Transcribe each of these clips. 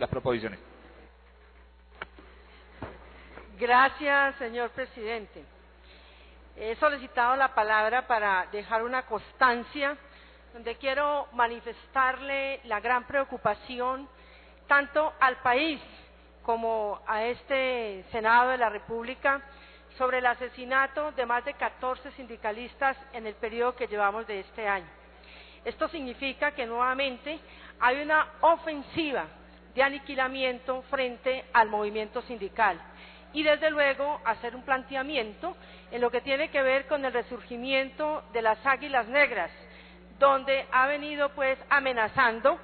las proposiciones. Gracias, señor presidente. He solicitado la palabra para dejar una constancia donde quiero manifestarle la gran preocupación tanto al país como a este Senado de la República sobre el asesinato de más de 14 sindicalistas en el periodo que llevamos de este año. Esto significa que nuevamente hay una ofensiva de aniquilamiento frente al movimiento sindical y desde luego hacer un planteamiento en lo que tiene que ver con el resurgimiento de las Águilas Negras, donde ha venido pues amenazando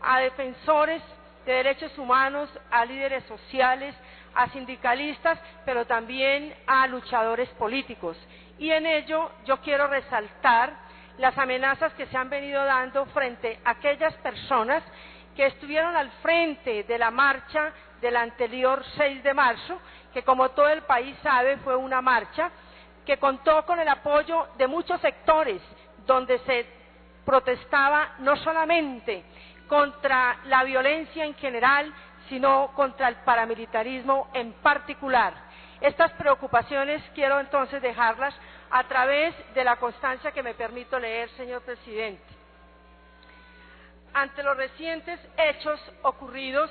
a defensores de derechos humanos, a líderes sociales, a sindicalistas, pero también a luchadores políticos. Y en ello yo quiero resaltar las amenazas que se han venido dando frente a aquellas personas que estuvieron al frente de la marcha del anterior 6 de marzo, que como todo el país sabe fue una marcha que contó con el apoyo de muchos sectores, donde se protestaba no solamente contra la violencia en general, sino contra el paramilitarismo en particular. Estas preocupaciones quiero entonces dejarlas a través de la constancia que me permito leer, señor presidente. Ante los recientes hechos ocurridos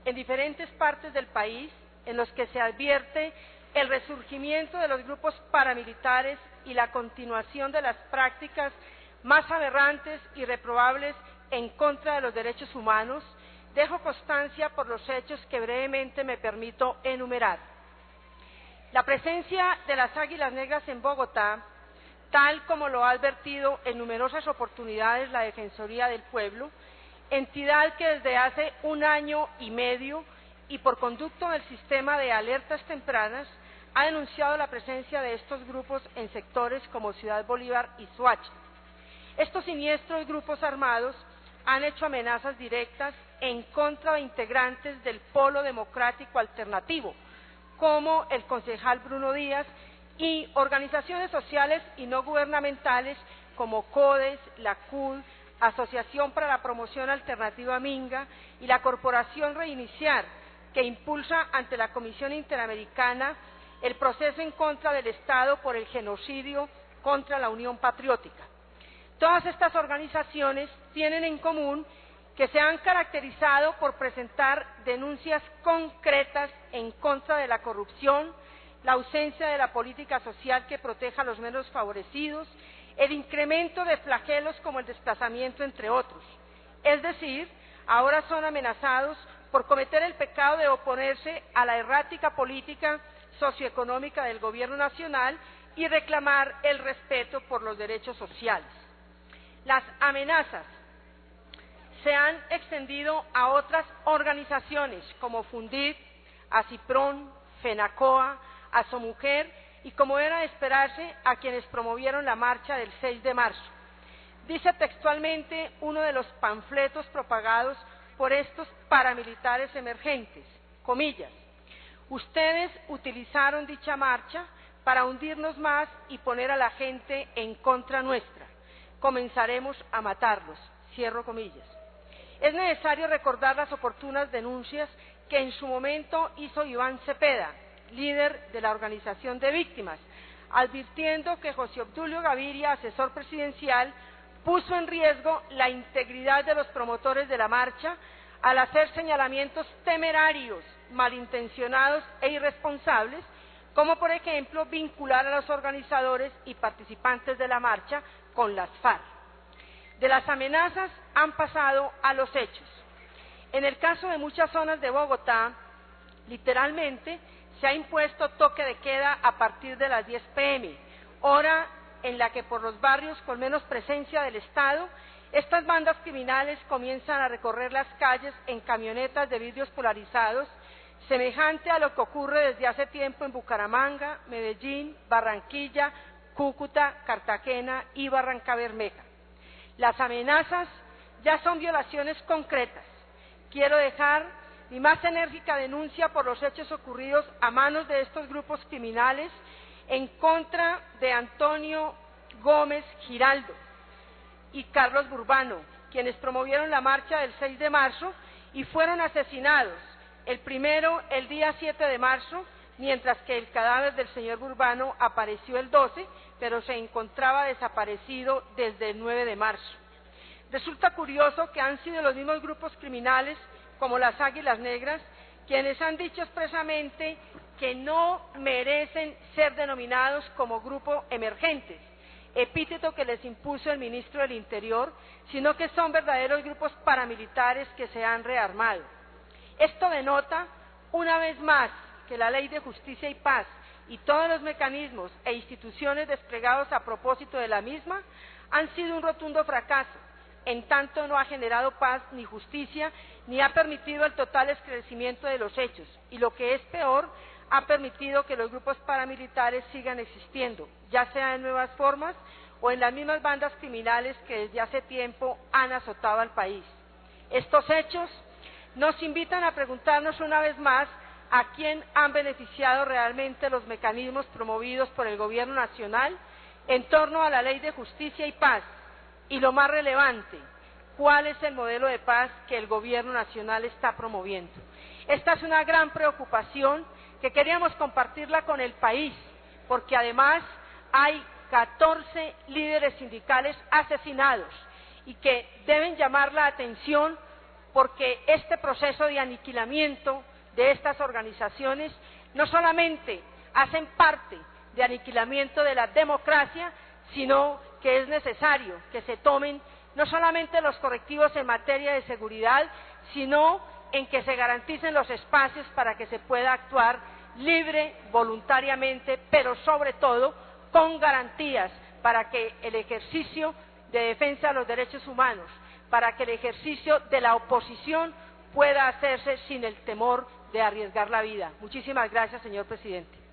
en diferentes partes del país, en los que se advierte el resurgimiento de los grupos paramilitares y la continuación de las prácticas más aberrantes y reprobables en contra de los derechos humanos, dejo constancia por los hechos que brevemente me permito enumerar. La presencia de las Águilas Negras en Bogotá, tal como lo ha advertido en numerosas oportunidades la Defensoría del Pueblo, entidad que desde hace 1 año y medio y por conducto del sistema de alertas tempranas ha denunciado la presencia de estos grupos en sectores como Ciudad Bolívar y Soacha. Estos siniestros grupos armados han hecho amenazas directas en contra de integrantes del Polo Democrático Alternativo, como el concejal Bruno Díaz, y organizaciones sociales y no gubernamentales como CODES, la CUD, Asociación para la Promoción Alternativa Minga y la Corporación Reiniciar, que impulsa ante la Comisión Interamericana el proceso en contra del Estado por el genocidio contra la Unión Patriótica. Todas estas organizaciones tienen en común que se han caracterizado por presentar denuncias concretas en contra de la corrupción, la ausencia de la política social que proteja a los menos favorecidos, el incremento de flagelos como el desplazamiento, entre otros. Es decir, ahora son amenazados por cometer el pecado de oponerse a la errática política socioeconómica del gobierno nacional y reclamar el respeto por los derechos sociales. Las amenazas se han extendido a otras organizaciones como Fundit, Acipron, Fenacoa, Asomujer y, como era de esperarse, a quienes promovieron la marcha del 6 de marzo. Dice textualmente uno de los panfletos propagados por estos paramilitares emergentes, comillas: ustedes utilizaron dicha marcha para hundirnos más y poner a la gente en contra nuestra. Comenzaremos a matarlos, cierro comillas. Es necesario recordar las oportunas denuncias que en su momento hizo Iván Cepeda, líder de la Organización de Víctimas, advirtiendo que José Obdulio Gaviria, asesor presidencial, puso en riesgo la integridad de los promotores de la marcha al hacer señalamientos temerarios, malintencionados e irresponsables, como por ejemplo vincular a los organizadores y participantes de la marcha con las FARC. De las amenazas han pasado a los hechos. En el caso de muchas zonas de Bogotá, literalmente se ha impuesto toque de queda a partir de las 10 p.m., hora en la que por los barrios con menos presencia del Estado, estas bandas criminales comienzan a recorrer las calles en camionetas de vidrios polarizados, semejante a lo que ocurre desde hace tiempo en Bucaramanga, Medellín, Barranquilla, Cúcuta, Cartagena y Barrancabermeja. Las amenazas ya son violaciones concretas. Quiero dejar mi más enérgica denuncia por los hechos ocurridos a manos de estos grupos criminales en contra de Antonio Gómez Giraldo y Carlos Burbano, quienes promovieron la marcha del 6 de marzo y fueron asesinados, el primero el día 7 de marzo, mientras que el cadáver del señor Burbano apareció el 12, pero se encontraba desaparecido desde el 9 de marzo. Resulta curioso que han sido los mismos grupos criminales, como las Águilas Negras, quienes han dicho expresamente que no merecen ser denominados como grupo emergentes, epíteto que les impuso el ministro del Interior, sino que son verdaderos grupos paramilitares que se han rearmado. Esto denota, una vez más, que la Ley de Justicia y Paz y todos los mecanismos e instituciones desplegados a propósito de la misma han sido un rotundo fracaso, en tanto no ha generado paz ni justicia, ni ha permitido el total esclarecimiento de los hechos, y lo que es peor, ha permitido que los grupos paramilitares sigan existiendo, ya sea en nuevas formas o en las mismas bandas criminales que desde hace tiempo han azotado al país. Estos hechos nos invitan a preguntarnos una vez más a quién han beneficiado realmente los mecanismos promovidos por el Gobierno Nacional en torno a la Ley de Justicia y Paz, y lo más relevante, ¿cuál es el modelo de paz que el Gobierno Nacional está promoviendo? Esta es una gran preocupación que queríamos compartirla con el país, porque además hay 14 líderes sindicales asesinados y que deben llamar la atención porque este proceso de aniquilamiento de estas organizaciones no solamente hacen parte de aniquilamiento de la democracia, sino que es necesario que se tomen no solamente los correctivos en materia de seguridad, sino en que se garanticen los espacios para que se pueda actuar libre, voluntariamente, pero sobre todo con garantías para que el ejercicio de defensa de los derechos humanos, para que el ejercicio de la oposición pueda hacerse sin el temor de arriesgar la vida. Muchísimas gracias, señor presidente.